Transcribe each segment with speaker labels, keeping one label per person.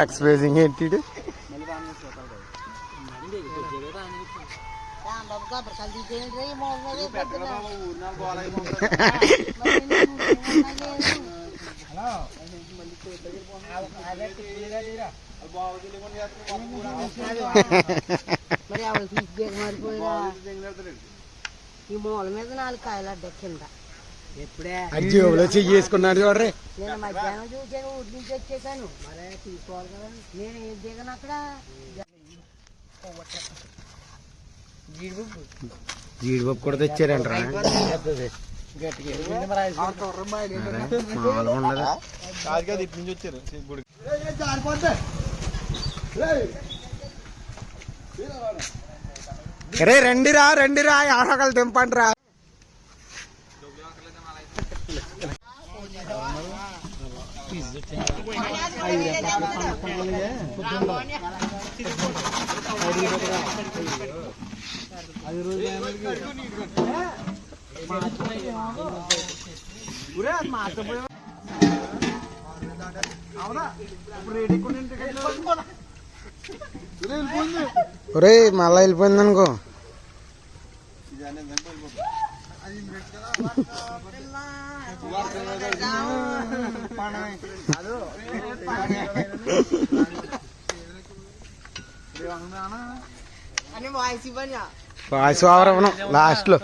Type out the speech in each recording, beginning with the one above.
Speaker 1: Expressing ఏంటి
Speaker 2: ఈ మూల మీద 4 కాయలు అడ్డ కింద
Speaker 1: జేబులో చేసుకున్నాడు చూడరే.
Speaker 2: నేను మధ్యాహ్నం చూసాను, ఊరి నుంచి వచ్చేసాను. మరి తీసుకోవాలి కదా, నేను ఏం దిగను అక్కడ.
Speaker 1: జీడిపప్పు కూడా తెచ్చారంటారా? మామూలుగా ఉండదు. రే రండిరా రండిరా, ఆడకలు తెంపండిరా. ఒరే మళ్ళా వెళ్ళిపోయింది అనుకో. వాయిస్ ఓవర్ అవ్వను లాస్ట్ లో.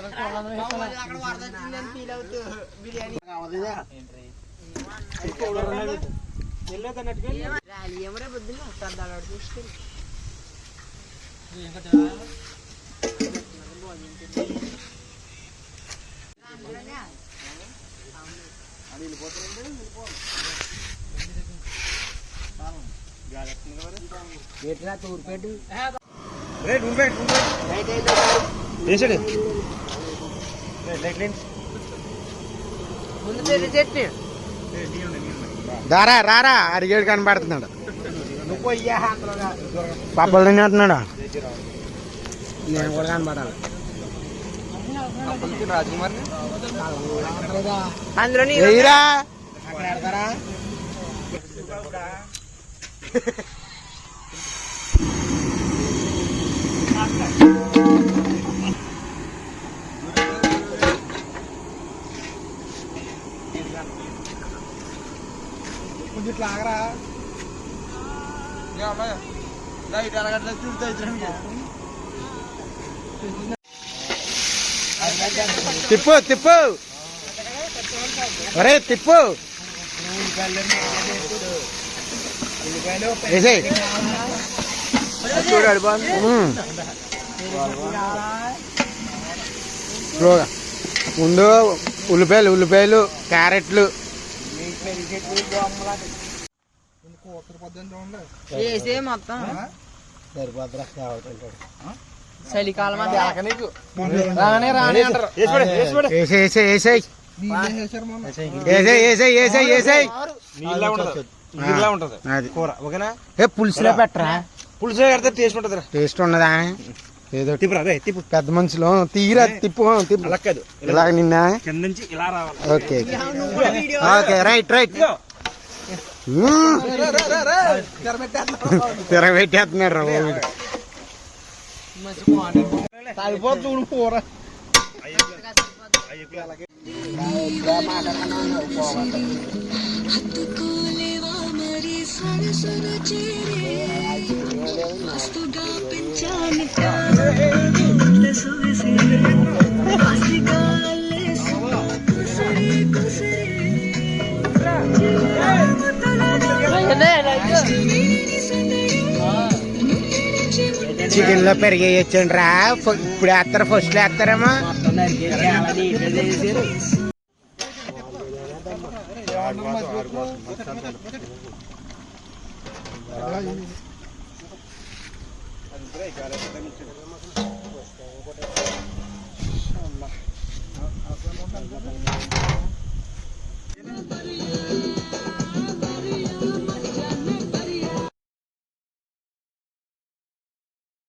Speaker 2: తూర్పేటు
Speaker 1: దారా రారా, అడిగేడు కనబడుతున్నాడు. పబ్బలు తినేస్తున్నాడు. నేను కూడా కనబడాలి.
Speaker 2: అందులో
Speaker 1: తిప్పు తిప్పు, అరే తిప్పు. చూడాడు ముందు ఉల్లిపాయలు క్యారెట్లు
Speaker 2: మొత్తం
Speaker 1: చలికాలం పులుసులో పెట్టరా?
Speaker 3: పులుసు కడితే టేస్ట్ ఉంటది.
Speaker 1: టేస్ట్ ఉండదా? ఏదో తిప్పు, పెద్ద మనుషులు తీరా తిప్పు. ఇలా నిన్న ఓకే ఓకే రైట్ రైట్. తిరగబెట్టేస్తున్నాడు రా.
Speaker 3: చూడు కూర
Speaker 1: చికెన్ లో పెరిగేయచ్చండి రా. ఇప్పుడు వేస్తారు, ఫస్ట్ లో వేస్తారేమో.